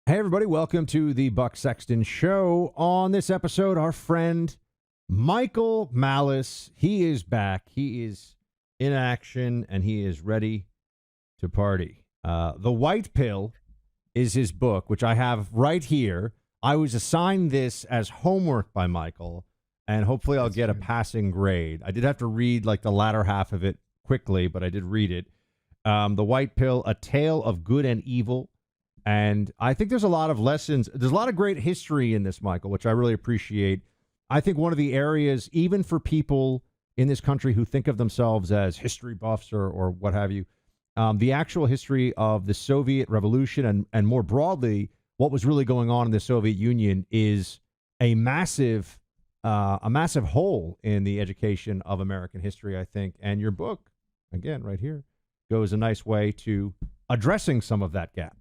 Hey, everybody, welcome to the Buck Sexton Show. On this episode, our friend Michael Malice, he is back. He is in action, and he is ready to party. The White Pill is his book, which I have right here. I was assigned this as homework by Michael, and hopefully I'll get a passing grade. I did have to read like the latter half of it quickly, but I did read it. The White Pill, A Tale of Good and Evil. And I think there's a lot of lessons. There's a lot of great history in this, Michael, which I really appreciate. I think one of the areas, even for people in this country who think of themselves as history buffs or what have you, the actual history of the Soviet Revolution and more broadly, what was really going on in the Soviet Union is a massive hole in the education of American history, I think. And your book, again, right here, goes a nice way to addressing some of that gap.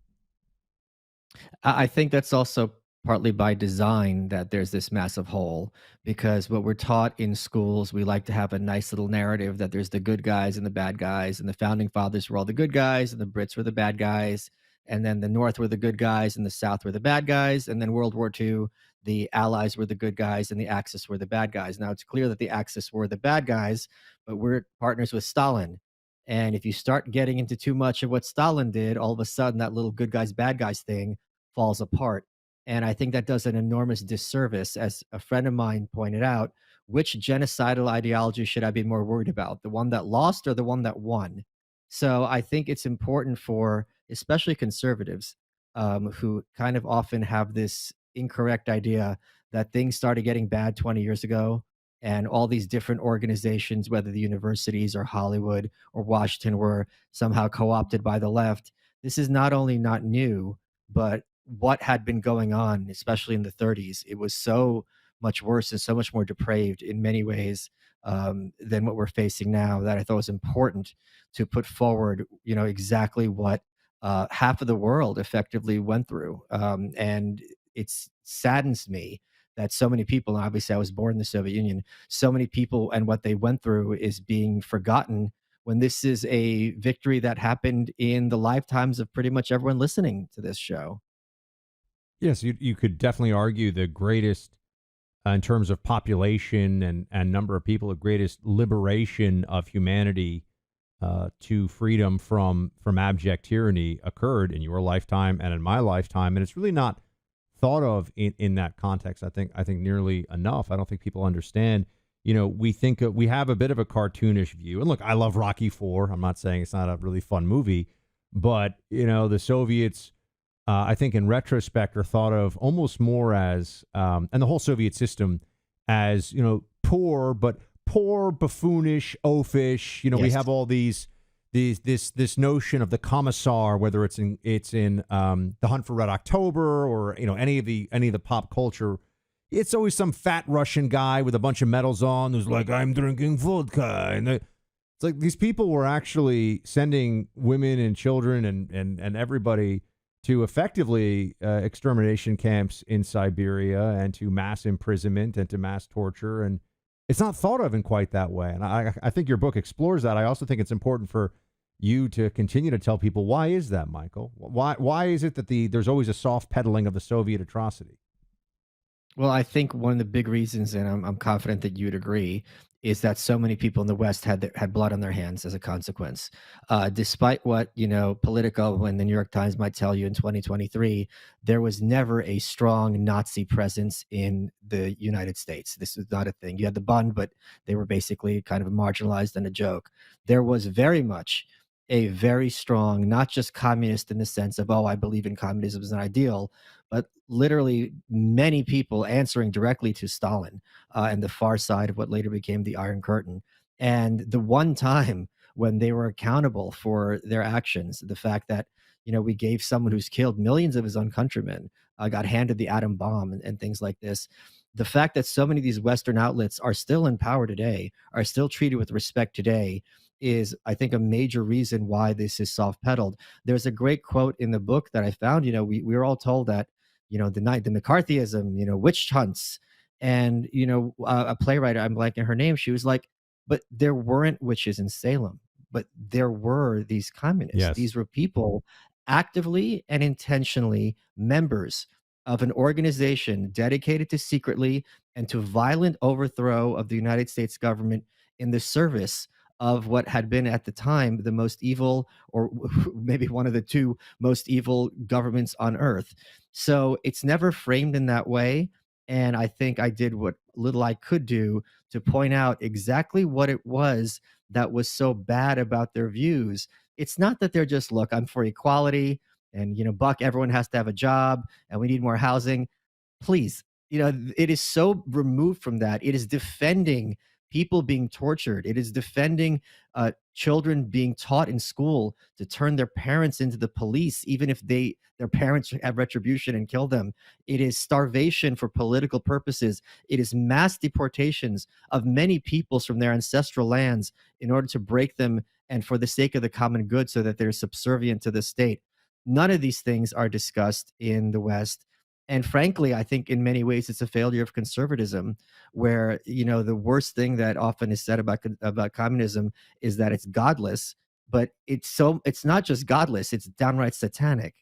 I think that's also partly by design that there's this massive hole because what we're taught in schools, we like to have a nice little narrative that there's the good guys and the bad guys, and the founding fathers were all the good guys, and the Brits were the bad guys, and then the North were the good guys, and the South were the bad guys, and then World War II, the Allies were the good guys, and the Axis were the bad guys. Now it's clear that the Axis were the bad guys, but we're partners with Stalin. And if you start getting into too much of what Stalin did, all of a sudden that little good guys, bad guys thing falls apart. And I think that does an enormous disservice. As a friend of mine pointed out, which genocidal ideology should I be more worried about? The one that lost or the one that won? So I think it's important for especially conservatives who kind of often have this incorrect idea that things started getting bad 20 years ago and all these different organizations, whether the universities or Hollywood or Washington, were somehow co opted by the left. This is not only not new, but what had been going on, especially in the 30s, it was so much worse and so much more depraved in many ways than what we're facing now that I thought was important to put forward, exactly what half of the world effectively went through. And it saddens me that so many people, and obviously I was born in the Soviet Union, so many people and what they went through is being forgotten when this is a victory that happened in the lifetimes of pretty much everyone listening to this show. Yes, you could definitely argue the greatest, in terms of population and number of people, the greatest liberation of humanity to freedom from abject tyranny occurred in your lifetime and in my lifetime, and it's really not thought of in that context. I think nearly enough. I don't think people understand. We have a bit of a cartoonish view, and look, I love Rocky IV. I'm not saying it's not a really fun movie, but the Soviets, I think in retrospect, are thought of almost more as, and the whole Soviet system as, poor, but poor, buffoonish, oafish. We Yes. have all this notion of the commissar, whether it's in The Hunt for Red October or, any of the pop culture. It's always some fat Russian guy with a bunch of medals on who's like, I'm drinking vodka. And it's like these people were actually sending women and children and everybody to effectively extermination camps in Siberia and to mass imprisonment and to mass torture. And it's not thought of in quite that way. And I think your book explores that. I also think it's important for you to continue to tell people, why is that, Michael? Why is it that there's always a soft peddling of the Soviet atrocity? Well, I think one of the big reasons, and I'm confident that you'd agree, is that so many people in the West had blood on their hands as a consequence. Despite what Politico and the New York Times might tell you in 2023, there was never a strong Nazi presence in the United States. This was not a thing. You had the Bund, but they were basically kind of marginalized and a joke. There was very much a very strong, not just communist in the sense of, oh, I believe in communism as an ideal, but literally many people answering directly to Stalin and the far side of what later became the Iron Curtain. And the one time when they were accountable for their actions, the fact that we gave someone who's killed millions of his own countrymen, got handed the atom bomb and things like this. The fact that so many of these Western outlets are still in power today, are still treated with respect today, is, I think, a major reason why this is soft pedaled. There's a great quote in the book that I found. We were all told that the McCarthyism, witch hunts, and a playwright, I'm blanking her name, she was like, but there weren't witches in Salem, but there were these communists. Yes. These were people, actively and intentionally members of an organization dedicated to secretly and to violent overthrow of the United States government in the service of what had been at the time the most evil, or maybe one of the two most evil governments on earth. So it's never framed in that way. And I think I did what little I could do to point out exactly what it was that was so bad about their views. It's not that they're just, look, I'm for equality and, Buck, everyone has to have a job and we need more housing. Please, it is so removed from that. It is defending people being tortured. It is defending children being taught in school to turn their parents into the police, even if their parents have retribution and kill them. It is starvation for political purposes. It is mass deportations of many peoples from their ancestral lands in order to break them and for the sake of the common good so that they're subservient to the state. None of these things are discussed in the West. And frankly, I think in many ways it's a failure of conservatism, where the worst thing that often is said about communism is that it's godless, but it's not just godless, it's downright satanic.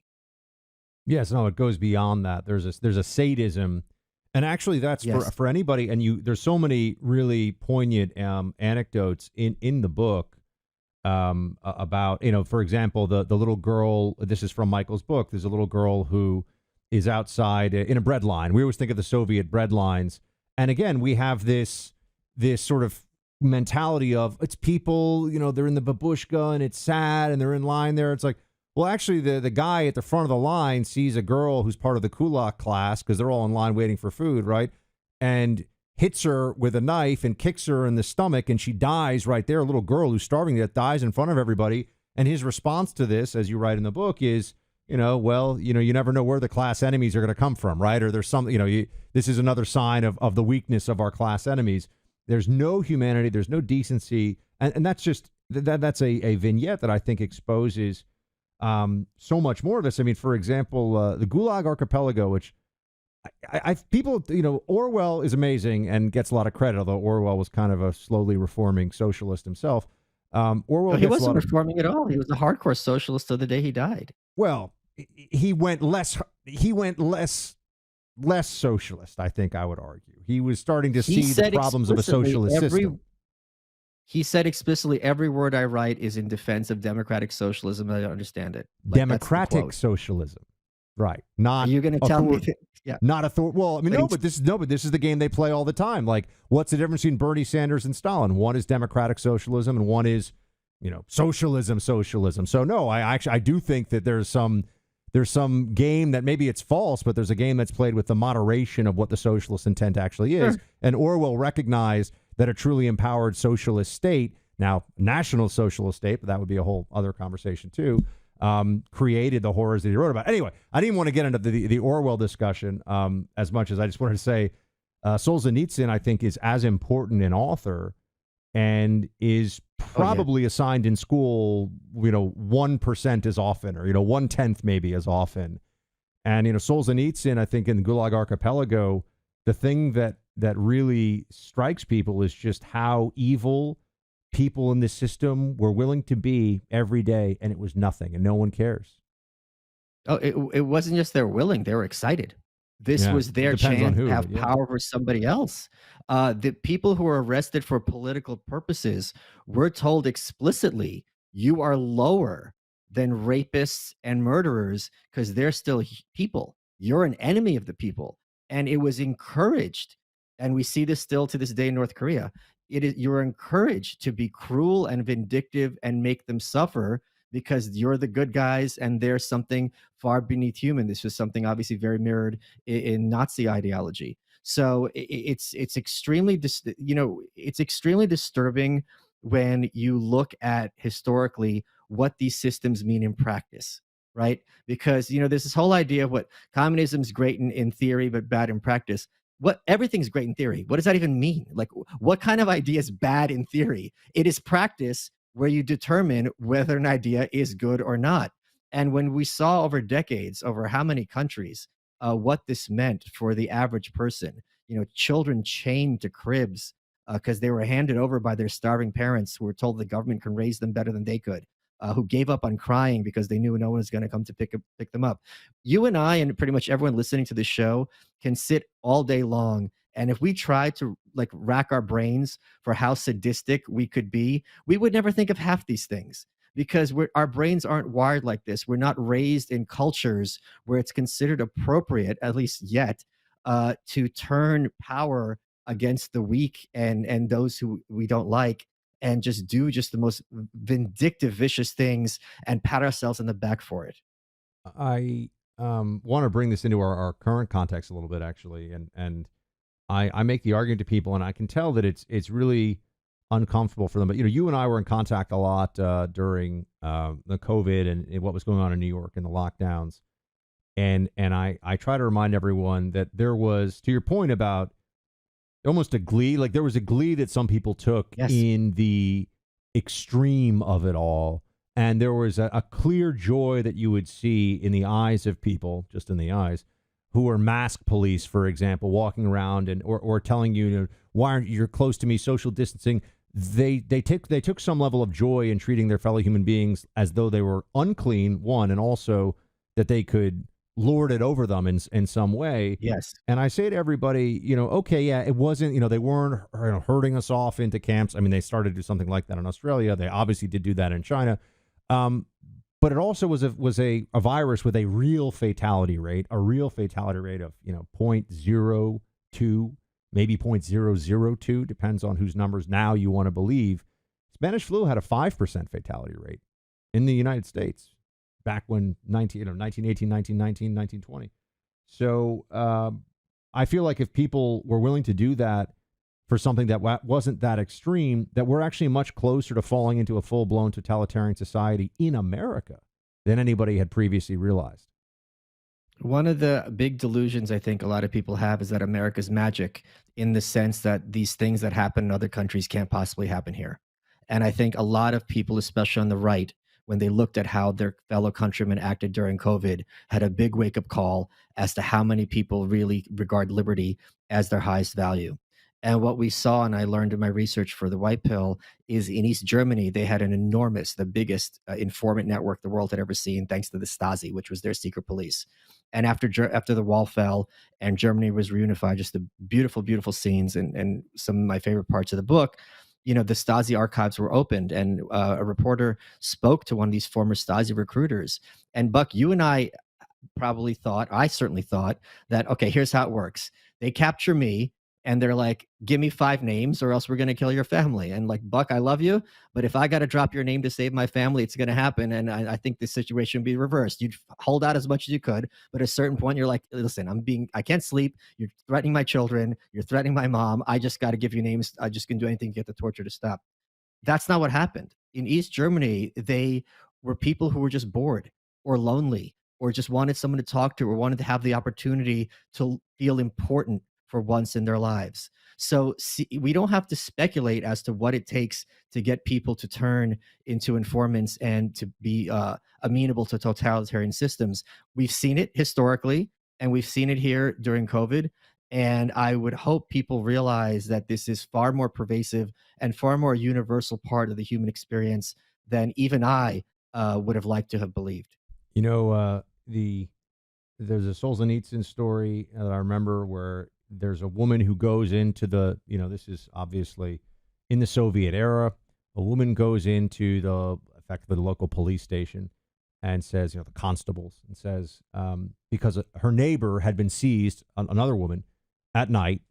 Yes, no, it goes beyond that. There's a sadism, and actually, that's Yes. for anybody. And there's so many really poignant anecdotes in the book about, for example, the little girl. This is from Michael's book. There's a little girl who is outside in a bread line. We always think of the Soviet bread lines, and again, we have this sort of mentality of it's people. They're in the babushka and it's sad, and they're in line there. It's like, well, actually, the guy at the front of the line sees a girl who's part of the kulak class because they're all in line waiting for food, right? And hits her with a knife and kicks her in the stomach, and she dies right there. A little girl who's starving to death dies in front of everybody. And his response to this, as you write in the book, is, well, you never know where the class enemies are going to come from, right? Or there's some, this is another sign of the weakness of our class enemies. There's no humanity, there's no decency, and that's just that's a vignette that I think exposes so much more of this. I mean, for example, the Gulag Archipelago, which I people, Orwell is amazing and gets a lot of credit, although Orwell was kind of a slowly reforming socialist himself. Orwell, He wasn't reforming at all. He was a hardcore socialist till the day he died. Well, he went less socialist, I think I would argue. He was starting to see the problems of a socialist system. He said explicitly, every word I write is in defense of democratic socialism. I don't understand it. Democratic socialism. Right. Not. Are you going to tell me? Yeah. Not well, I mean, but this is the game they play all the time. Like, what's the difference between Bernie Sanders and Stalin? One is democratic socialism and one is, socialism. So no, I do think that there's some game that maybe it's false, but there's a game that's played with the moderation of what the socialist intent actually is. Sure. And Orwell recognized that a truly empowered socialist state, now national socialist state, but that would be a whole other conversation too, created the horrors that he wrote about. Anyway, I didn't want to get into the Orwell discussion as much as I just wanted to say Solzhenitsyn, I think, is as important an author and is probably assigned in school, 1% as often, or 1/10 maybe as often. And Solzhenitsyn, I think, in the Gulag Archipelago, the thing that really strikes people is just how evil people in this system were willing to be every day, and it was nothing, and no one cares. Oh, it wasn't just they're willing; they were excited. This was their chance to have power over somebody else. The people who were arrested for political purposes were told explicitly, "You are lower than rapists and murderers because they're still people. You're an enemy of the people," and it was encouraged. And we see this still to this day in North Korea. You're encouraged to be cruel and vindictive and make them suffer because you're the good guys and there's something far beneath human. This was something obviously very mirrored in Nazi ideology. So it's extremely it's extremely disturbing when you look at historically what these systems mean in practice, right? Because there's this whole idea of what communism's great in theory but bad in practice. Everything's great in theory. What does that even mean? Like, what kind of idea is bad in theory? It is practice where you determine whether an idea is good or not. And when we saw over decades, over how many countries, what this meant for the average person, children chained to cribs because they were handed over by their starving parents who were told the government can raise them better than they could. who gave up on crying because they knew no one was going to come to pick them up. You and I, and pretty much everyone listening to the show, can sit all day long, and if we tried to like rack our brains for how sadistic we could be, we would never think of half these things because our brains aren't wired like this. We're not raised in cultures where it's considered appropriate, at least yet, to turn power against the weak and those who we don't like, and just do just the most vindictive, vicious things and pat ourselves in the back for it. I want to bring this into our current context a little bit, actually, and I make the argument to people, and I can tell that it's really uncomfortable for them. But you and I were in contact a lot during the COVID and what was going on in New York and the lockdowns, and I try to remind everyone that there was, to your point about almost a glee, like there was a glee that some people took Yes. in the extreme of it all. And there was a clear joy that you would see in the eyes of people, just in the eyes, who were mask police, for example, walking around and or telling you, why aren't you close to me, social distancing. They took some level of joy in treating their fellow human beings as though they were unclean, one, and also that they could lord it over them in some way. Yes. And I say to everybody, okay, yeah, it wasn't, they weren't herding us off into camps. I mean, they started to do something like that in Australia. They obviously did do that in China. But it also was a virus with a real fatality rate of, 0.02, maybe 0.002, depends on whose numbers now you want to believe. Spanish flu had a 5% fatality rate in the United States back when 1918, 1919, 1920. So I feel like if people were willing to do that for something that wasn't that extreme, that we're actually much closer to falling into a full-blown totalitarian society in America than anybody had previously realized. One of the big delusions I think a lot of people have is that America's magic, in the sense that these things that happen in other countries can't possibly happen here. And I think a lot of people, especially on the right, when they looked at how their fellow countrymen acted during COVID, had a big wake-up call as to how many people really regard liberty as their highest value. And what we saw, and I learned in my research for the White Pill, is in East Germany, they had the biggest informant network the world had ever seen, thanks to the Stasi, which was their secret police. And after the wall fell and Germany was reunified, just the beautiful, beautiful scenes and some of my favorite parts of the book, the Stasi archives were opened, and a reporter spoke to one of these former Stasi recruiters. And Buck, you and I I certainly thought that, okay, here's how it works. They capture me, and they're like, give me 5 names or else we're going to kill your family. And like, Buck, I love you, but if I got to drop your name to save my family, it's going to happen. And I think the situation would be reversed. You'd hold out as much as you could, but at a certain point you're like, listen, I can't sleep. You're threatening my children. You're threatening my mom. I just got to give you names. I just can do anything to get the torture to stop. That's not what happened. In East Germany, they were people who were just bored or lonely or just wanted someone to talk to or wanted to have the opportunity to feel important for once in their lives. So we don't have to speculate as to what it takes to get people to turn into informants and to be amenable to totalitarian systems. We've seen it historically, and we've seen it here during COVID. And I would hope people realize that this is far more pervasive and far more universal part of the human experience than even I would have liked to have believed. There's a Solzhenitsyn story that I remember where there's a woman who goes into this is obviously in the Soviet era. A woman goes into effectively the local police station and says, the constables, and says, because her neighbor had been seized, another woman, at night,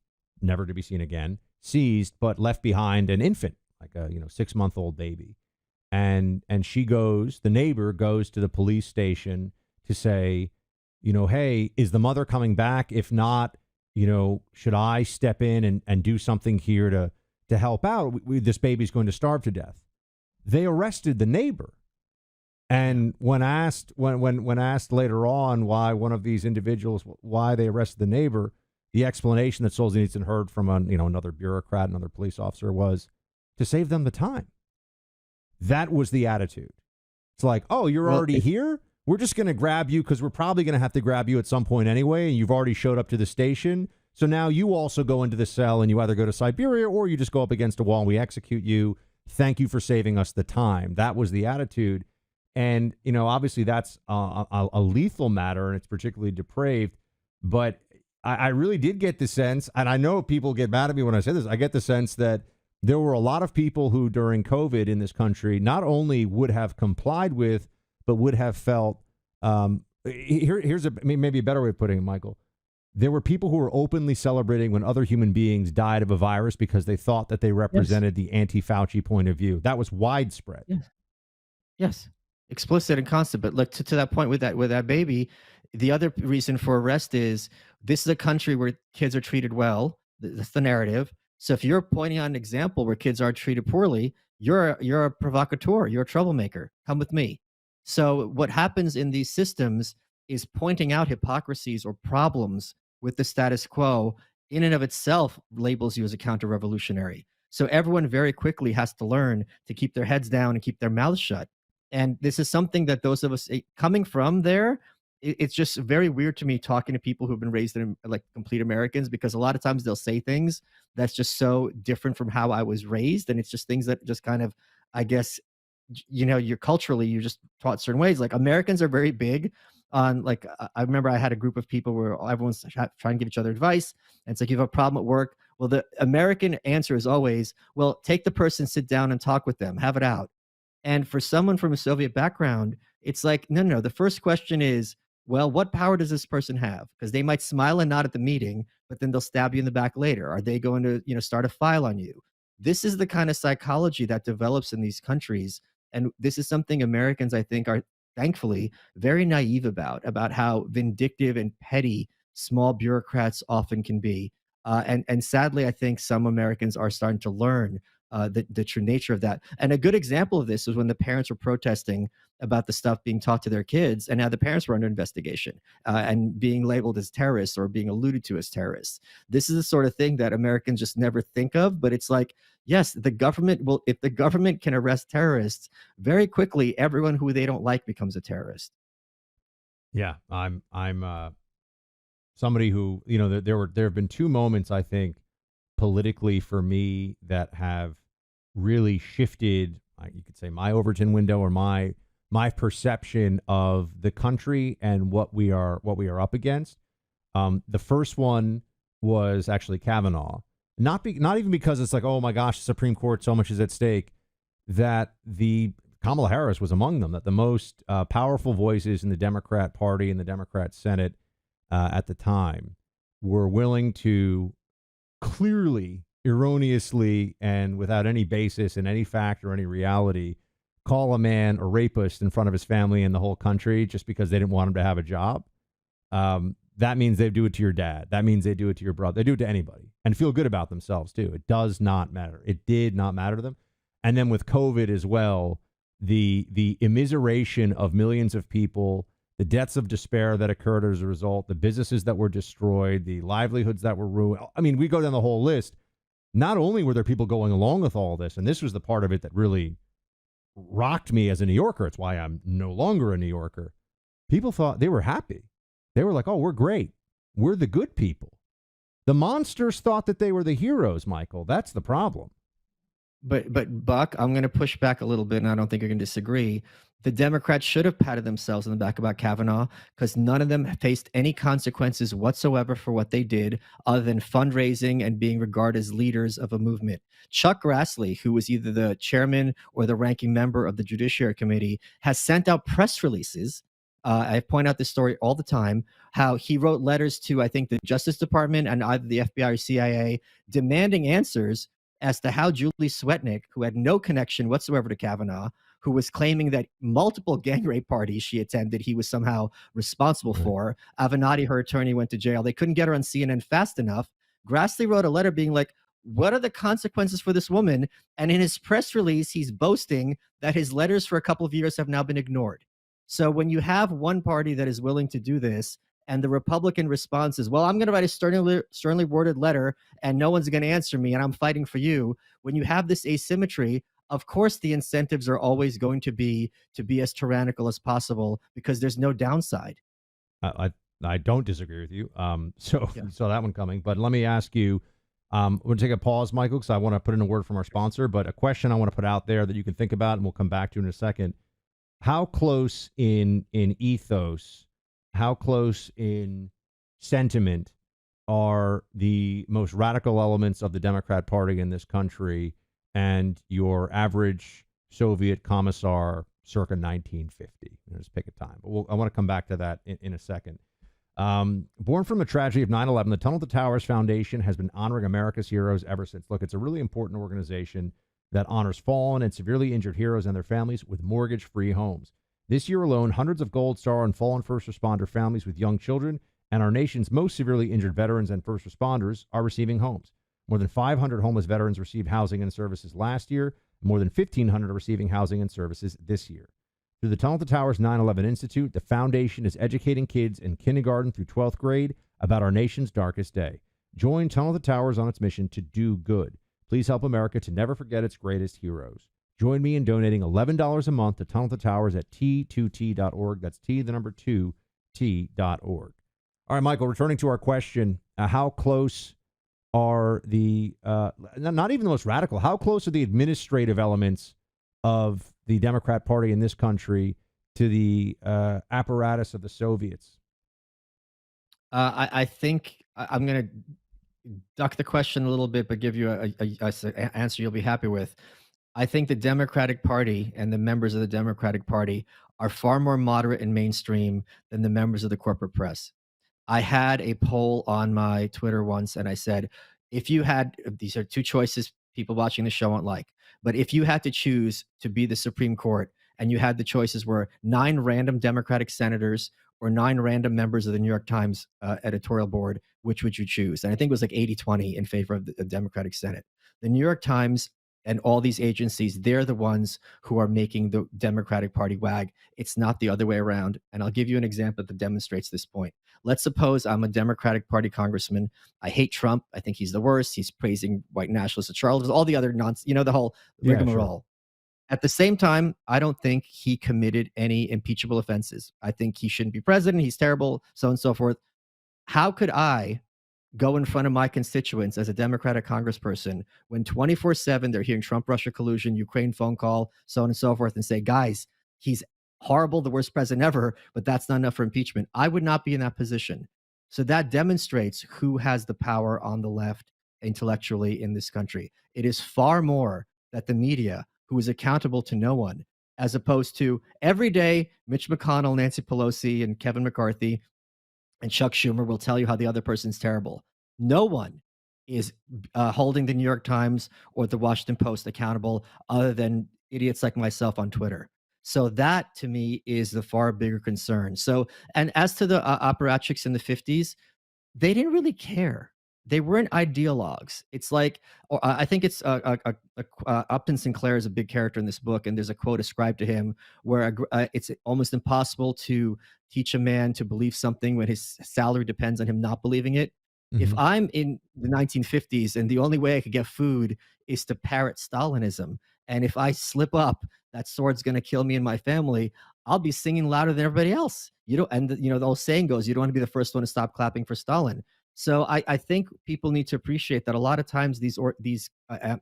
never to be seen again, seized, but left behind an infant, like a 6-month-old baby. And the neighbor goes to the police station to say, hey, is the mother coming back? If not, should I step in and do something here to help out? This baby's going to starve to death. They arrested the neighbor. And when asked later on why one of these individuals, why they arrested the neighbor, the explanation that Solzhenitsyn heard from another bureaucrat, another police officer, was to save them the time. That was the attitude. It's like, oh, you're already here? We're just going to grab you because we're probably going to have to grab you at some point anyway, and you've already showed up to the station. So now you also go into the cell, and you either go to Siberia or you just go up against a wall and we execute you. Thank you for saving us the time. That was the attitude. And, obviously that's a lethal matter, and it's particularly depraved. But I really did get the sense, and I know people get mad at me when I say this, I get the sense that there were a lot of people who during COVID in this country not only would have complied with, but would have felt, here's maybe a better way of putting it, Michael. There were people who were openly celebrating when other human beings died of a virus because they thought that they represented the anti-Fauci point of view. That was widespread. Yes. Yes. Explicit and constant. But look, to that point with that baby, the other reason for arrest is this is a country where kids are treated well. That's the narrative. So if you're pointing out an example where kids are treated poorly, you're a provocateur. You're a troublemaker. Come with me. So what happens in these systems is pointing out hypocrisies or problems with the status quo in and of itself labels you as a counter-revolutionary. So everyone very quickly has to learn to keep their heads down and keep their mouths shut. And this is something that those of us coming from there, it's just very weird to me talking to people who've been raised in like complete Americans, because a lot of times they'll say things that's just so different from how I was raised. And it's just things that just kind of, I guess, you're culturally, you're just taught certain ways. Like Americans are very big on like, I remember I had a group of people where everyone's trying to give each other advice. And it's like, you have a problem at work. Well, the American answer is always, well, take the person, sit down and talk with them, have it out. And for someone from a Soviet background, it's like, no. The first question is, well, what power does this person have? Because they might smile and nod at the meeting, but then they'll stab you in the back later. Are they going to, start a file on you? This is the kind of psychology that develops in these countries. And this is something Americans, I think, are thankfully very naive about how vindictive and petty small bureaucrats often can be. And sadly, I think some Americans are starting to learn the true nature of that. And a good example of this is when the parents were protesting about the stuff being taught to their kids, and now the parents were under investigation and being labeled as terrorists or being alluded to as terrorists. This is the sort of thing that Americans just never think of, but it's like, yes, the government will, if the government can arrest terrorists, very quickly, everyone who they don't like becomes a terrorist. Yeah, I'm somebody who, there have been two moments, I think, politically for me that have really shifted, you could say, my Overton window or my perception of the country and what we are up against. The first one was actually Kavanaugh. Not even because it's like, oh my gosh, the Supreme Court, so much is at stake, that the Kamala Harris was among them, that the most powerful voices in the Democrat Party and the Democrat Senate at the time were willing to clearly, erroneously, and without any basis in any fact or any reality, call a man a rapist in front of his family and the whole country just because they didn't want him to have a job. That means they do it to your dad. That means they do it to your brother. They do it to anybody and feel good about themselves too. It does not matter. It did not matter to them. And then with COVID as well, the immiseration of millions of people, the deaths of despair that occurred as a result, the businesses that were destroyed, the livelihoods that were ruined. I mean, we go down the whole list. Not only were there people going along with all this, and this was the part of it that really rocked me as a New Yorker. It's why I'm no longer a New Yorker. People thought they were happy. They were like, oh, we're great. We're the good people. The monsters thought that they were the heroes, Michael. That's the problem. But Buck, I'm going to push back a little bit, and I don't think you're going to disagree. The Democrats should have patted themselves on the back about Kavanaugh, because none of them faced any consequences whatsoever for what they did other than fundraising and being regarded as leaders of a movement. Chuck Grassley, who was either the chairman or the ranking member of the Judiciary Committee, has sent out press releases. I point out this story all the time, how he wrote letters to, I think, the Justice Department and either the FBI or CIA, demanding answers as to how Julie Swetnick, who had no connection whatsoever to Kavanaugh, who was claiming that multiple gang rape parties she attended, he was somehow responsible for. Avenatti, her attorney, went to jail. They couldn't get her on CNN fast enough. Grassley wrote a letter being like, what are the consequences for this woman? And in his press release, he's boasting that his letters for a couple of years have now been ignored. So when you have one party that is willing to do this, and the Republican response is, well, I'm going to write a sternly worded letter and no one's going to answer me and I'm fighting for you. When you have this asymmetry, of course, the incentives are always going to be as tyrannical as possible because there's no downside. I don't disagree with you. So you saw that one coming. But let me ask you, we'll take a pause, Michael, because I want to put in a word from our sponsor. But a question I want to put out there that you can think about and we'll come back to in a second. how close in ethos, how close in sentiment are the most radical elements of the Democrat Party in this country and your average Soviet commissar circa 1950? Just pick a time. But I want to come back to that in a second. Born from the tragedy of 9/11, the Tunnel to Towers Foundation has been honoring America's heroes ever since. Look, it's a really important organization that honors fallen and severely injured heroes and their families with mortgage-free homes. This year alone, hundreds of Gold Star and fallen first responder families with young children and our nation's most severely injured veterans and first responders are receiving homes. More than 500 homeless veterans received housing and services last year. More than 1,500 are receiving housing and services this year. Through the Tunnel to Towers 9/11 Institute, the foundation is educating kids in kindergarten through 12th grade about our nation's darkest day. Join Tunnel to Towers on its mission to do good. Please help America to never forget its greatest heroes. Join me in donating $11 a month to Tunnel to Towers at T2T.org. That's T, the number 2, T.org. All right, Michael, returning to our question, how close are the, not even the most radical, how close are the administrative elements of the Democrat Party in this country to the apparatus of the Soviets? I think I'm going to duck the question a little bit, but give you a answer you'll be happy with. I think the Democratic Party and the members of the Democratic Party are far more moderate and mainstream than the members of the corporate press. I had a poll on my Twitter once, and I said, if you had, these are two choices people watching the show won't like, but if you had to choose to be the Supreme Court and you had the choices were 9 random Democratic senators or 9 random members of the New York Times editorial board, which would you choose? And I think it was like 80-20 in favor of the Democratic Senate. The New York Times and all these agencies, they're the ones who are making the Democratic Party wag. It's not the other way around. And I'll give you an example that demonstrates this point. Let's suppose I'm a Democratic Party congressman. I hate Trump. I think he's the worst. He's praising white nationalists and charlatans, all the other nonsense, the whole rigmarole. Sure. At the same time, I don't think he committed any impeachable offenses. I think he shouldn't be president. He's terrible, so on and so forth. How could I go in front of my constituents as a Democratic congressperson when 24/7 they're hearing Trump-Russia collusion, Ukraine phone call, so on and so forth, and say, guys, he's horrible, the worst president ever, but that's not enough for impeachment? I would not be in that position. So that demonstrates who has the power on the left intellectually in this country. It is far more that the media, who is accountable to no one, as opposed to every day Mitch McConnell, Nancy Pelosi, and Kevin McCarthy and Chuck Schumer will tell you how the other person's terrible. No one is holding the New York Times or the Washington Post accountable other than idiots like myself on Twitter. So that, to me, is the far bigger concern. So, and as to the apparatchiks in the 50s, they didn't really care. They weren't ideologues. It's like, or I think it's Upton Sinclair is a big character in this book, and there's a quote ascribed to him where it's almost impossible to teach a man to believe something when his salary depends on him not believing it. If I'm in the 1950s and the only way I could get food is to parrot Stalinism, and if I slip up, that sword's going to kill me and my family, I'll be singing louder than everybody else. And the old saying goes, you don't want to be the first one to stop clapping for Stalin. So I think people need to appreciate that a lot of times these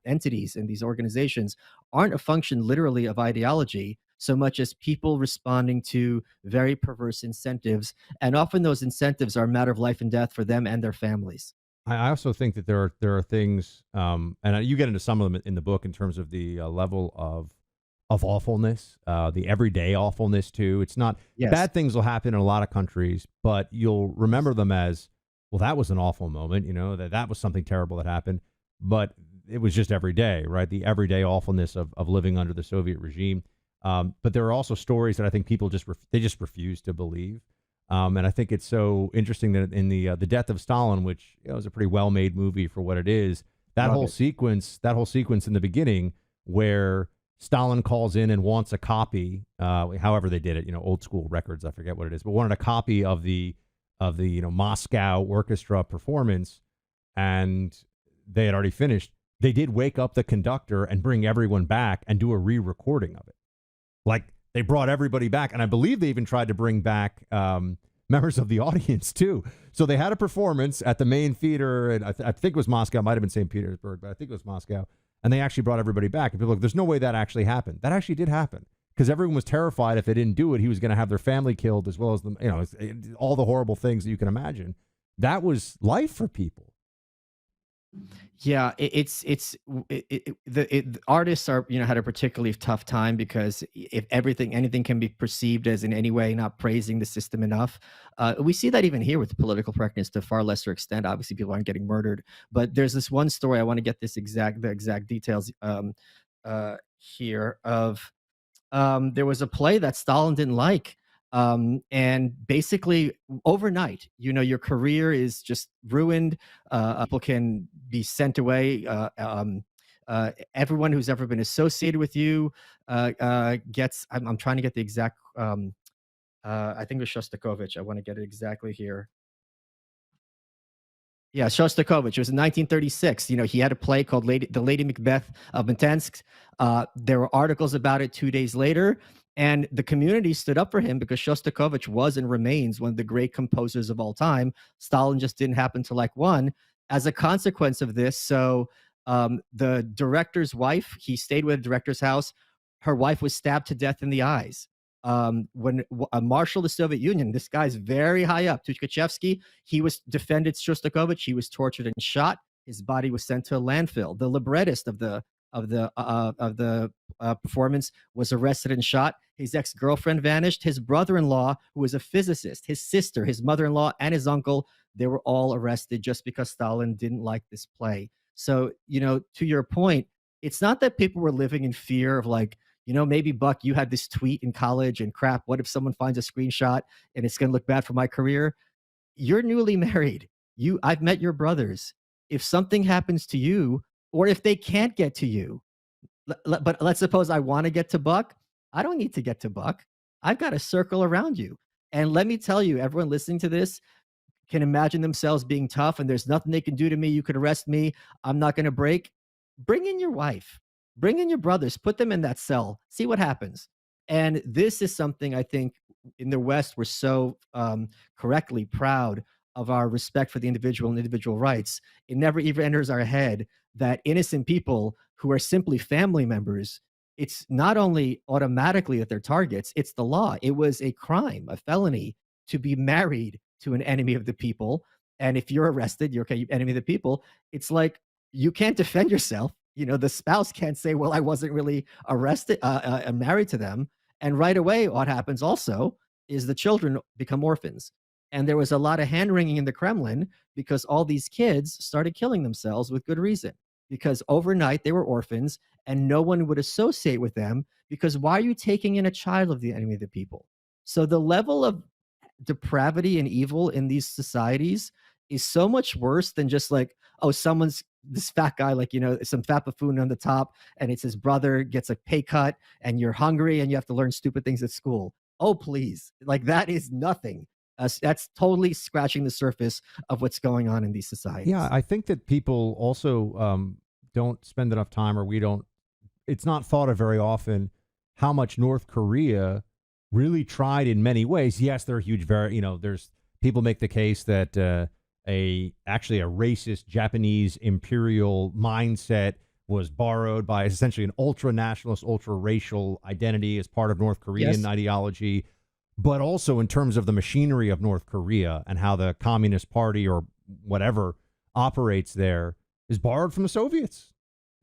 entities and these organizations aren't a function literally of ideology so much as people responding to very perverse incentives. And often those incentives are a matter of life and death for them and their families. I also think that there are things, and you get into some of them in the book in terms of the level of awfulness, the everyday awfulness too. It's not bad things will happen in a lot of countries, but you'll remember them as, well, that was an awful moment, that was something terrible that happened, but it was just every day, right? The everyday awfulness of living under the Soviet regime. But there are also stories that I think people just refuse to believe. And I think it's so interesting that in the Death of Stalin, which is a pretty well-made movie for what it is, that whole sequence in the beginning where Stalin calls in and wants a copy, however they did it, old school records, I forget what it is, but wanted a copy of the Moscow orchestra performance, and they had already finished. They did wake up the conductor and bring everyone back and do a re-recording of it. Like, they brought everybody back, and I believe they even tried to bring back members of the audience too. So they had a performance at the main theater, and I think it was Moscow. It might have been St. Petersburg, but I think it was Moscow. And they actually brought everybody back. And people are like, there's no way that actually happened. That actually did happen, because everyone was terrified if they didn't do it, he was going to have their family killed, as well as all the horrible things that you can imagine. That was life for people. Yeah, the artists are, had a particularly tough time because if anything can be perceived as in any way not praising the system enough. We see that even here with political correctness to far lesser extent. Obviously, people aren't getting murdered, but there's this one story I want to get the exact details here of. There was a play that Stalin didn't like. And basically, overnight, your career is just ruined. People can be sent away. Everyone who's ever been associated with you gets. I'm trying to get the exact. I think it was Shostakovich. I want to get it exactly here. Yeah, Shostakovich. It was in 1936. He had a play called The Lady Macbeth of Mtsensk. There were articles about it 2 days later, and the community stood up for him because Shostakovich was and remains one of the great composers of all time. Stalin just didn't happen to like one. As a consequence of this, the director's wife, he stayed with the director's house. Her wife was stabbed to death in the eyes. When a marshal of the Soviet Union, this guy's very high up, Tukhachevsky, he was defended Shostakovich. He was tortured and shot. His body was sent to a landfill. The librettist of the performance was arrested and shot. His ex-girlfriend vanished. His brother-in-law, who was a physicist, his sister, his mother-in-law, and his uncle, they were all arrested just because Stalin didn't like this play. So, to your point, it's not that people were living in fear of maybe Buck, you had this tweet in college and crap. What if someone finds a screenshot and it's going to look bad for my career? You're newly married. I've met your brothers. If something happens to you, or if they can't get to you, but let's suppose I want to get to Buck. I don't need to get to Buck. I've got a circle around you. And let me tell you, everyone listening to this can imagine themselves being tough and there's nothing they can do to me. You could arrest me. I'm not going to break. Bring in your wife. Bring in your brothers, put them in that cell, see what happens. And this is something I think in the West, we're so correctly proud of our respect for the individual and individual rights. It never even enters our head that innocent people who are simply family members, it's not only automatically that they're targets, it's the law. It was a crime, a felony to be married to an enemy of the people. And if you're arrested, you're enemy of the people. It's like you can't defend yourself. The spouse can't say, well, I wasn't really arrested, married to them. And right away, what happens also is the children become orphans. And there was a lot of hand-wringing in the Kremlin because all these kids started killing themselves with good reason. Because overnight, they were orphans and no one would associate with them because why are you taking in a child of the enemy of the people? So the level of depravity and evil in these societies is so much worse than just someone's this fat guy, some fat buffoon on the top, and it's his brother gets a pay cut, and you're hungry, and you have to learn stupid things at school. Oh, please. That is nothing. That's totally scratching the surface of what's going on in these societies. Yeah, I think that people also don't spend enough time, or it's not thought of very often, how much North Korea really tried in many ways. Yes, there are huge, there's people make the case that actually a racist Japanese imperial mindset was borrowed by essentially an ultra-nationalist, ultra-racial identity as part of North Korean ideology, but also in terms of the machinery of North Korea and how the Communist Party or whatever operates there is borrowed from the Soviets.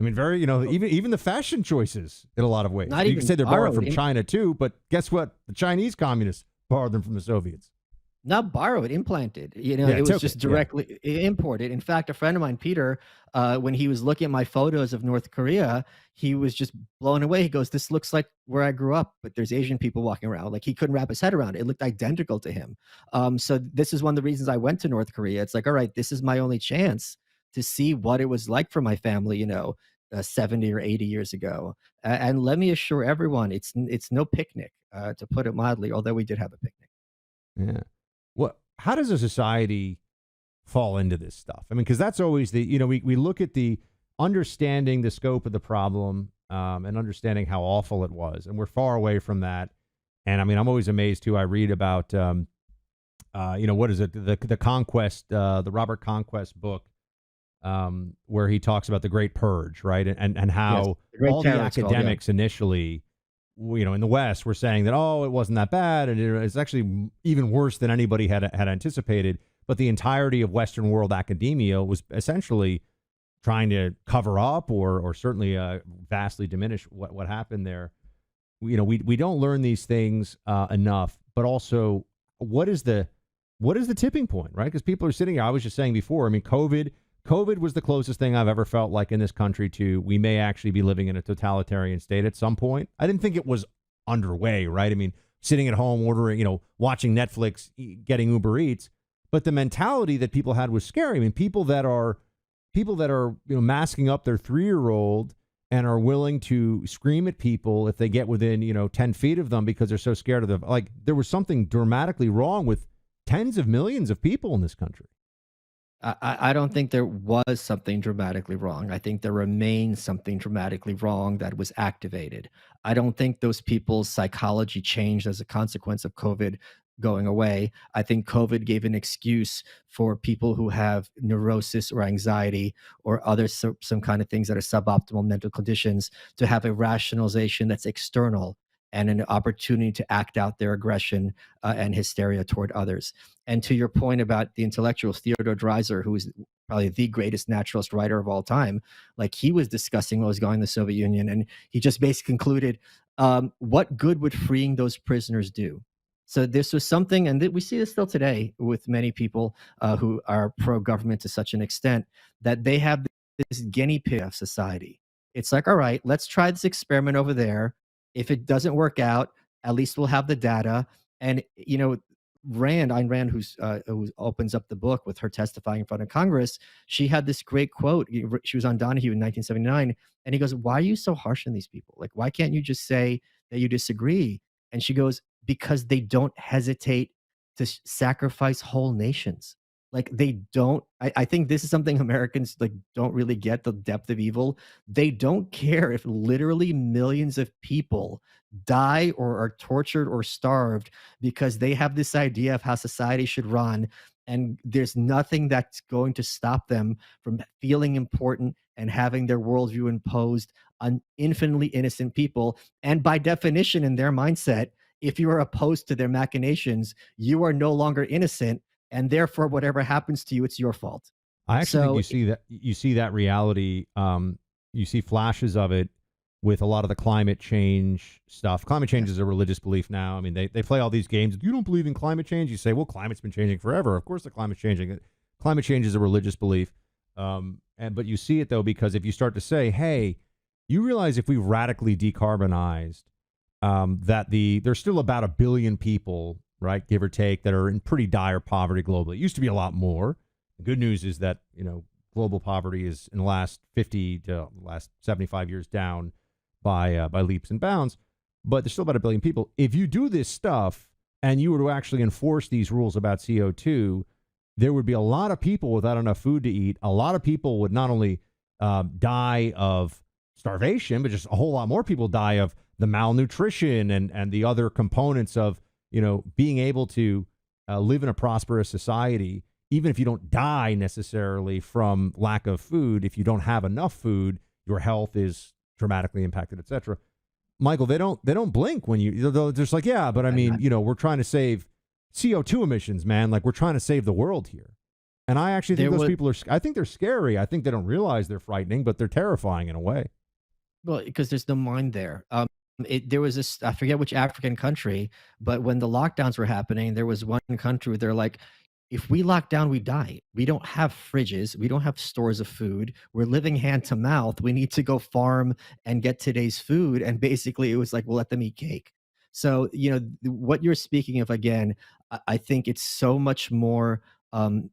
I mean, even the fashion choices in a lot of ways. You can say they're borrowed from China too, but guess what? The Chinese communists borrowed them from the Soviets. Not borrowed, implanted. It was just directly imported. In fact, a friend of mine, Peter, when he was looking at my photos of North Korea, he was just blown away. He goes, "This looks like where I grew up, but there's Asian people walking around." He couldn't wrap his head around it. It looked identical to him. So this is one of the reasons I went to North Korea. It's all right, this is my only chance to see what it was like for my family, 70 or 80 years ago. And let me assure everyone, it's no picnic, to put it mildly, although we did have a picnic. Yeah. How does a society fall into this stuff? I mean, because that's always we look at the understanding the scope of the problem and understanding how awful it was, and we're far away from that. And I mean, I'm always amazed too. I read about, what is it? The Conquest, the Robert Conquest book, where he talks about the Great Purge, right? And how all the academics initially in the West, were saying that, oh, it wasn't that bad, and it's actually even worse than anybody had anticipated. But the entirety of Western world academia was essentially trying to cover up or certainly vastly diminish what happened there. We don't learn these things enough. But also, what is the tipping point, right? Because people are sitting here. I was just saying before. I mean, COVID was the closest thing I've ever felt like in this country to we may actually be living in a totalitarian state at some point. I didn't think it was underway, right? I mean, sitting at home ordering, watching Netflix, getting Uber Eats, but the mentality that people had was scary. I mean, people that are masking up their 3-year-old and are willing to scream at people if they get within 10 feet of them because they're so scared of them. Like, there was something dramatically wrong with tens of millions of people in this country. I don't think there was something dramatically wrong. I think there remains something dramatically wrong that was activated. I don't think those people's psychology changed as a consequence of COVID going away. I think COVID gave an excuse for people who have neurosis or anxiety or other some kind of things that are suboptimal mental conditions to have a rationalization that's external and an opportunity to act out their aggression and hysteria toward others. And to your point about the intellectuals, Theodore Dreiser, who is probably the greatest naturalist writer of all time, like he was discussing what was going on in the Soviet Union, and he just basically concluded, what good would freeing those prisoners do? So this was something, and we see this still today with many people who are pro-government to such an extent that they have this guinea pig of society. It's like, all right, let's try this experiment over there. If it doesn't work out, at least we'll have the data. And Ayn Rand, who opens up the book with her testifying in front of Congress, she had this great quote. She was on Donahue in 1979, and he goes, "Why are you so harsh on these people? Like, why can't you just say that you disagree?" And she goes, "Because they don't hesitate to sacrifice whole nations." Like they don't. I think this is something Americans like don't really get the depth of evil. They don't care if literally millions of people die or are tortured or starved because they have this idea of how society should run, and there's nothing that's going to stop them from feeling important and having their worldview imposed on infinitely innocent people. And by definition, in their mindset, if you are opposed to their machinations, you are no longer innocent, and therefore whatever happens to you, it's your fault. I actually think you see that reality. You see flashes of it with a lot of the climate change stuff. Climate change is a religious belief now. I mean, they play all these games. You don't believe in climate change? You say, well, climate's been changing forever. Of course the climate's changing. Climate change is a religious belief. But you see it, though, because if you start to say, hey, you realize if we radically decarbonized, that there's still about 1 billion people, right, give or take, that are in pretty dire poverty globally. It used to be a lot more. The good news is that, global poverty is in the last 50 to last 75 years down by leaps and bounds. But there's still about 1 billion people. If you do this stuff and you were to actually enforce these rules about CO2, there would be a lot of people without enough food to eat. A lot of people would not only die of starvation, but just a whole lot more people die of the malnutrition and the other components of being able to live in a prosperous society, even if you don't die necessarily from lack of food. If you don't have enough food, your health is dramatically impacted, etc. Michael, they don't blink when they're just like, yeah, but I mean, we're trying to save CO2 emissions, man. Like, we're trying to save the world here. And I actually think people I think they're scary. I think they don't realize they're frightening, but they're terrifying in a way. Well, because there's no mind there. There was this, I forget which African country, but when the lockdowns were happening, there was one country where they're like, if we lock down, we die. We don't have fridges. We don't have stores of food. We're living hand to mouth. We need to go farm and get today's food. And basically it was like, we'll let them eat cake. So, what you're speaking of, again, I think it's so much more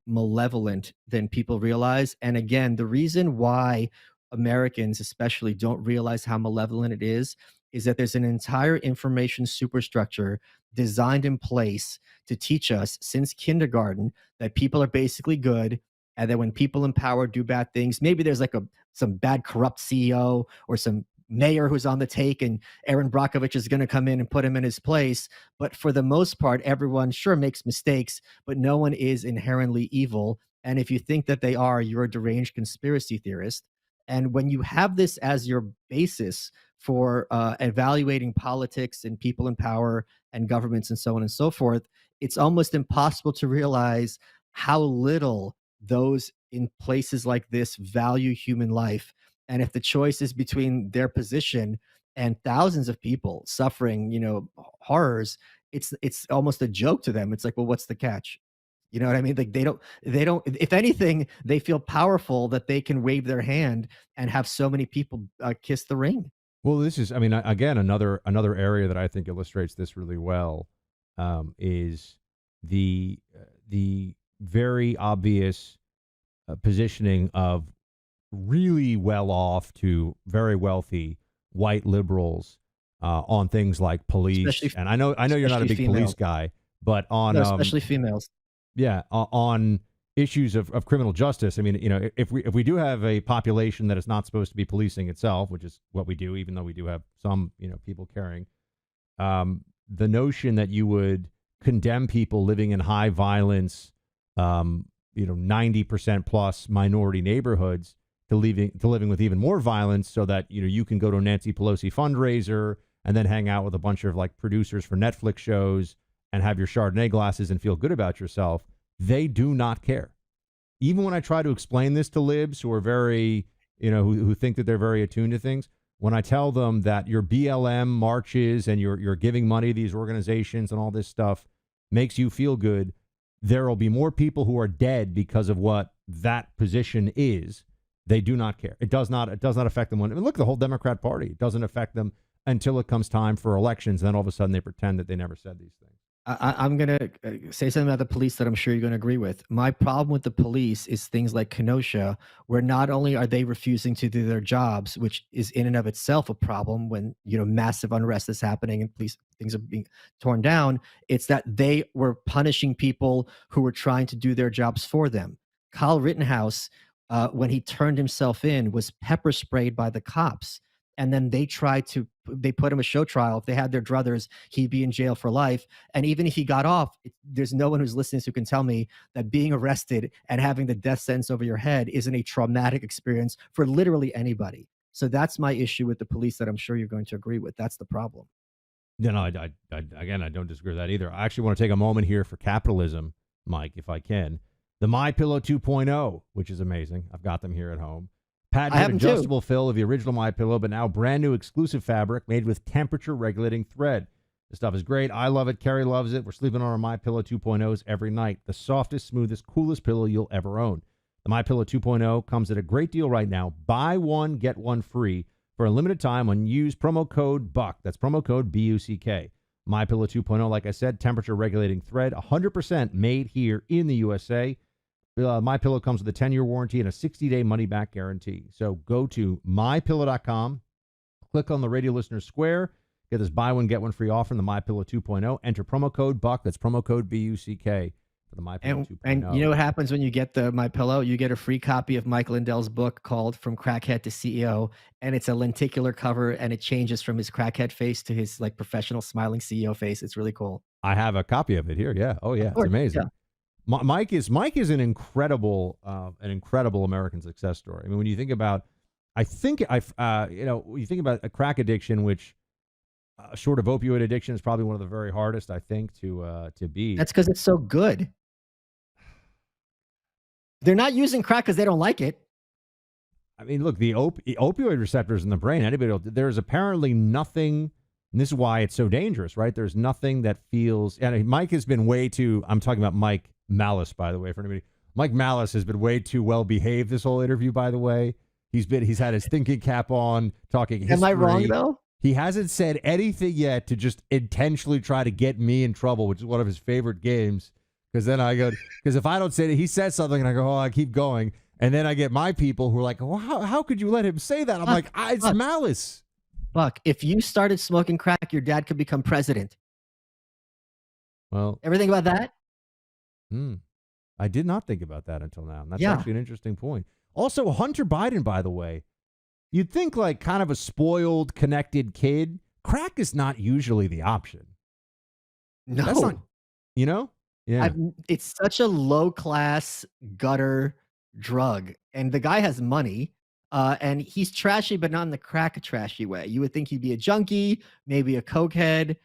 malevolent than people realize. And again, the reason why Americans especially don't realize how malevolent it is that there's an entire information superstructure designed in place to teach us since kindergarten that people are basically good, and that when people in power do bad things, maybe there's like some bad corrupt CEO or some mayor who's on the take, and Aaron Brockovich is going to come in and put him in his place. But for the most part, everyone sure makes mistakes, but no one is inherently evil. And if you think that they are, you're a deranged conspiracy theorist. And when you have this as your basis for evaluating politics and people in power and governments and so on and so forth, it's almost impossible to realize how little those in places like this value human life. And if the choice is between their position and thousands of people suffering, horrors, it's almost a joke to them. It's like, well, what's the catch? You know what I mean? Like they don't, if anything, they feel powerful that they can wave their hand and have so many people kiss the ring. Well, this is, I mean, again, another area that I think illustrates this really well, is the very obvious positioning of really well off to very wealthy white liberals on things like police. Especially And I know you're not a big police females. guy, but on No, especially females. yeah, on issues of criminal justice. I mean, if we do have a population that is not supposed to be policing itself, which is what we do, even though we do have some, people caring, the notion that you would condemn people living in high violence, 90% plus minority neighborhoods to living with even more violence, so that you can go to a Nancy Pelosi fundraiser and then hang out with a bunch of like producers for Netflix shows and have your Chardonnay glasses and feel good about yourself. They do not care. Even when I try to explain this to libs who are very, who think that they're very attuned to things, when I tell them that your BLM marches and you're giving money to these organizations and all this stuff makes you feel good, there will be more people who are dead because of what that position is. They do not care. It does not affect them. Look, the whole Democrat Party, it doesn't affect them until it comes time for elections. Then all of a sudden they pretend that they never said these things. I'm going to say something about the police that I'm sure you're going to agree with. My problem with the police is things like Kenosha, where not only are they refusing to do their jobs, which is in and of itself a problem when, massive unrest is happening and police things are being torn down, it's that they were punishing people who were trying to do their jobs for them. Kyle Rittenhouse, when he turned himself in, was pepper sprayed by the cops. And then they put him a show trial. If they had their druthers, he'd be in jail for life. And even if he got off, there's no one who's listening who can tell me that being arrested and having the death sentence over your head isn't a traumatic experience for literally anybody. So that's my issue with the police that I'm sure you're going to agree with. That's the problem. No, again, I don't disagree with that either. I actually want to take a moment here for capitalism, Mike, if I can. The MyPillow 2.0, which is amazing. I've got them here at home. Patented adjustable fill of the original MyPillow, but now brand new exclusive fabric made with temperature regulating thread. This stuff is great. I love it. Carrie loves it. We're sleeping on our MyPillow 2.0s every night. The softest, smoothest, coolest pillow you'll ever own. The MyPillow 2.0 comes at a great deal right now. Buy one, get one free for a limited time when you use promo code BUCK. That's promo code BUCK. MyPillow 2.0, like I said, temperature regulating thread, 100% made here in the USA. MyPillow comes with a 10-year warranty and a 60-day money-back guarantee. So go to mypillow.com, click on the Radio Listener Square, get this buy one, get one free offer in the MyPillow 2.0. Enter promo code BUCK, that's promo code BUCK for the MyPillow 2.0. And you know what happens when you get the MyPillow? You get a free copy of Mike Lindell's book called From Crackhead to CEO, and it's a lenticular cover, and it changes from his crackhead face to his like professional smiling CEO face. It's really cool. I have a copy of it here. Yeah. Oh, yeah. It's amazing. Yeah. Mike is an incredible American success story. I mean, when you think about, when you think about a crack addiction, which short of opioid addiction is probably one of the very hardest, I think, to beat. That's because it's so good. They're not using crack because they don't like it. I mean, look, the opioid receptors in the brain. There's apparently nothing. And this is why it's so dangerous, right? There's nothing that feels. And Mike has been way too. I'm talking about Mike Malice, by the way, for anybody. Mike Malice has been way too well behaved this whole interview, by the way. He's had his thinking cap on, talking history. Am I wrong though? He hasn't said anything yet to just intentionally try to get me in trouble, which is one of his favorite games. Because then I go, because if I don't say it, he says something and I go, oh, I keep going. And then I get my people who are like, well, how could you let him say that? I'm like, it's Malice. Buck, if you started smoking crack, your dad could become president. Well, ever think about that? I did not think about that until now. And that's actually an interesting point. Also, Hunter Biden, by the way, you'd think like kind of a spoiled, connected kid. Crack is not usually the option. No. That's not, Yeah. It's such a low class gutter drug. And the guy has money. And he's trashy, but not in the crack trashy way. You would think he'd be a junkie, maybe a cokehead.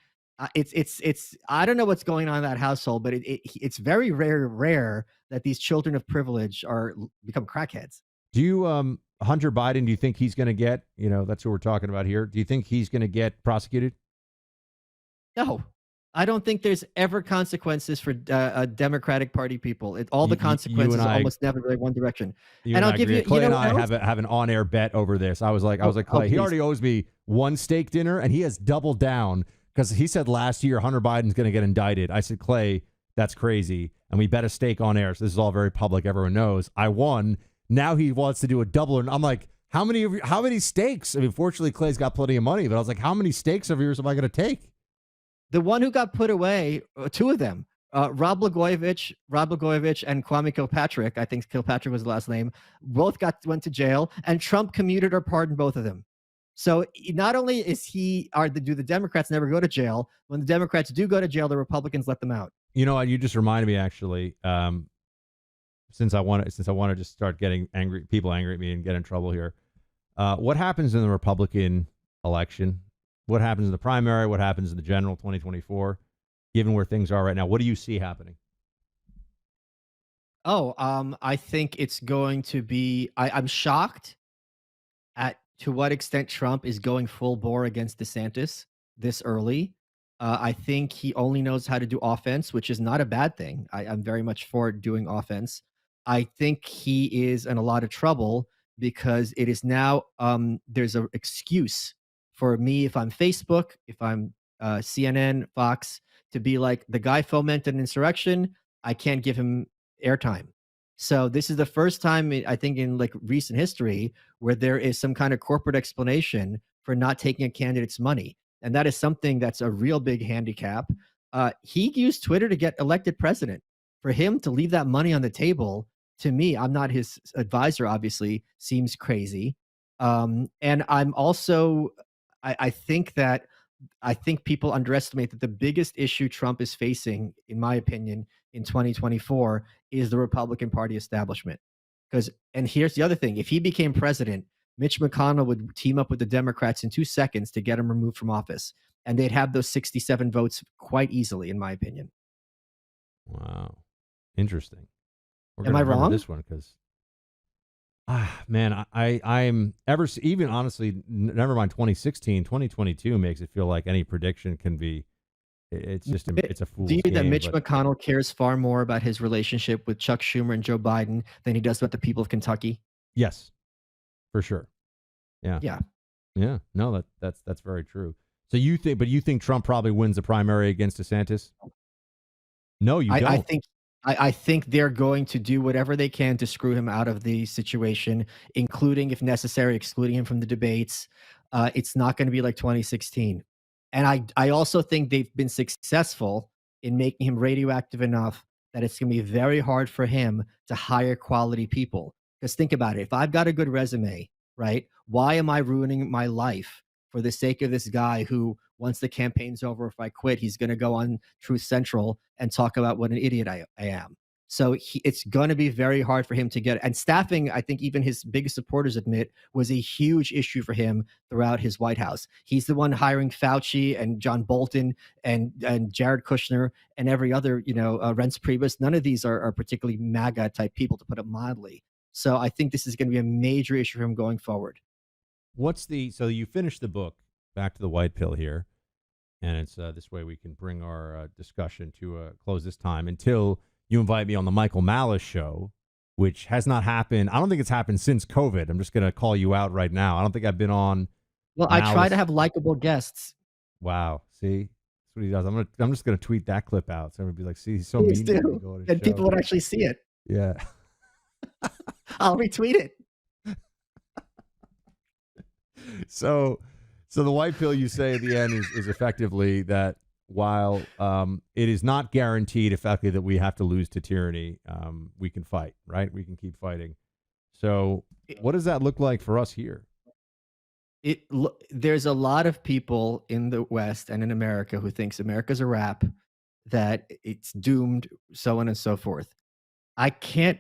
It's I don't know what's going on in that household, but it's very rare that these children of privilege become crackheads. Do you, Hunter Biden, do you think he's going to get, that's who we're talking about here. Do you think he's going to get prosecuted? No, I don't think there's ever consequences for Democratic Party people. All the consequences almost never go one direction. And I'll give you, Clay and I have an on-air bet over this. I was like, Clay, he already owes me one steak dinner, and he has doubled down because he said last year Hunter Biden's going to get indicted. I said, Clay, that's crazy, and we bet a steak on air. So this is all very public. Everyone knows. I won. Now he wants to do a double, and I'm like, how many steaks? I mean, fortunately, Clay's got plenty of money, but I was like, how many steaks of yours am I going to take? The one who got put away, two of them, Rob Blagojevich, and Kwame Kilpatrick, I think Kilpatrick was the last name, both went to jail, and Trump commuted or pardoned both of them. So not only do the Democrats never go to jail, when the Democrats do go to jail, the Republicans let them out. You just reminded me, actually, since I want to just start getting people angry at me and get in trouble here. What happens in the Republican election? What happens in the primary? What happens in the general 2024? Given where things are right now, what do you see happening? I think it's going to be. I'm shocked to what extent Trump is going full bore against DeSantis this early. I think he only knows how to do offense, which is not a bad thing. I'm very much for doing offense. I think he is in a lot of trouble because it is now there's an excuse for me, if I'm Facebook, if I'm CNN, Fox, to be like, the guy fomented an insurrection, I can't give him airtime. So this is the first time, I think, in like recent history where there is some kind of corporate explanation for not taking a candidate's money. And that is something that's a real big handicap. He used Twitter to get elected president. For him to leave that money on the table, to me, I'm not his advisor, obviously, seems crazy. And I'm also... I think people underestimate that the biggest issue Trump is facing, in my opinion, in 2024 is the Republican Party establishment. And here's the other thing: if he became president, Mitch McConnell would team up with the Democrats in 2 seconds to get him removed from office, and they'd have those 67 votes quite easily, in my opinion. Wow, interesting. Am I wrong? This one, because man, I'm even honestly, never mind 2016, 2022 makes it feel like any prediction can be. It's just it's a fool's game. Do you that Mitch McConnell cares far more about his relationship with Chuck Schumer and Joe Biden than he does about the people of Kentucky? Yes, for sure. Yeah. Yeah. No, that's very true. So you think Trump probably wins the primary against DeSantis? No, you don't. I think they're going to do whatever they can to screw him out of the situation, including, if necessary, excluding him from the debates. It's not going to be like 2016. And I also think they've been successful in making him radioactive enough that it's going to be very hard for him to hire quality people. Because think about it. If I've got a good resume, right, why am I ruining my life for the sake of this guy who, once the campaign's over, if I quit, he's going to go on Truth Central and talk about what an idiot I am. So it's going to be very hard for him to get. And staffing, I think even his biggest supporters admit, was a huge issue for him throughout his White House. He's the one hiring Fauci and John Bolton and Jared Kushner and every other, Reince Priebus. None of these are particularly MAGA type people, to put it mildly. So I think this is going to be a major issue for him going forward. So you finished the book, Back to the White Pill here. And it's this way we can bring our discussion to a close this time until you invite me on the Michael Malice show, which has not happened. I don't think it's happened since COVID. I'm just going to call you out right now. I don't think I've been on. Well, Malice. I try to have likable guests. Wow. See? That's what he does. I'm just going to tweet that clip out. So everybody be like, see, he's so mean. And people would actually see it. Yeah. I'll retweet it. So the white pill, you say at the end, is effectively that while it is not guaranteed effectively that we have to lose to tyranny, we can fight, right? We can keep fighting. So what does that look like for us here? There's a lot of people in the West and in America who thinks America's a wrap, that it's doomed, so on and so forth.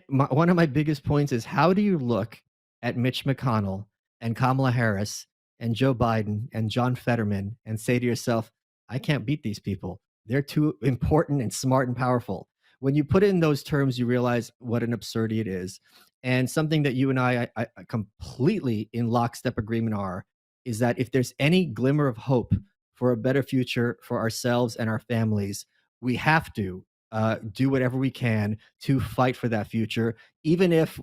One of my biggest points is, how do you look at Mitch McConnell and Kamala Harris and Joe Biden and John Fetterman and say to yourself, I can't beat these people. They're too important and smart and powerful. When you put it in those terms, you realize what an absurdity it is. And something that you and I completely in lockstep agreement are is that if there's any glimmer of hope for a better future for ourselves and our families, we have to do whatever we can to fight for that future. Even if,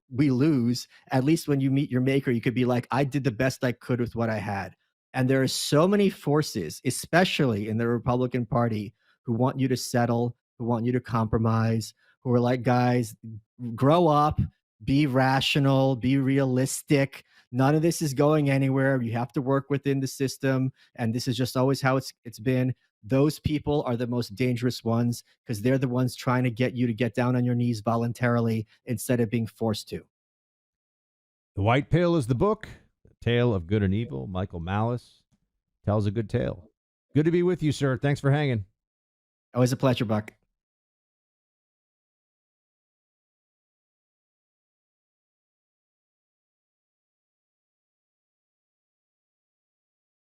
we lose, at least when you meet your maker, you could be like, I did the best I could with what I had. And there are so many forces, especially in the Republican Party, who want you to settle, who want you to compromise, who are like, guys, grow up, be rational, be realistic. None of this is going anywhere. You have to work within the system. And this is just always how it's been. Those people are the most dangerous ones because they're the ones trying to get you to get down on your knees voluntarily instead of being forced to. The White Pill is the book, The Tale of Good and Evil. Michael Malice tells a good tale. Good to be with you, sir. Thanks for hanging. Always a pleasure, Buck.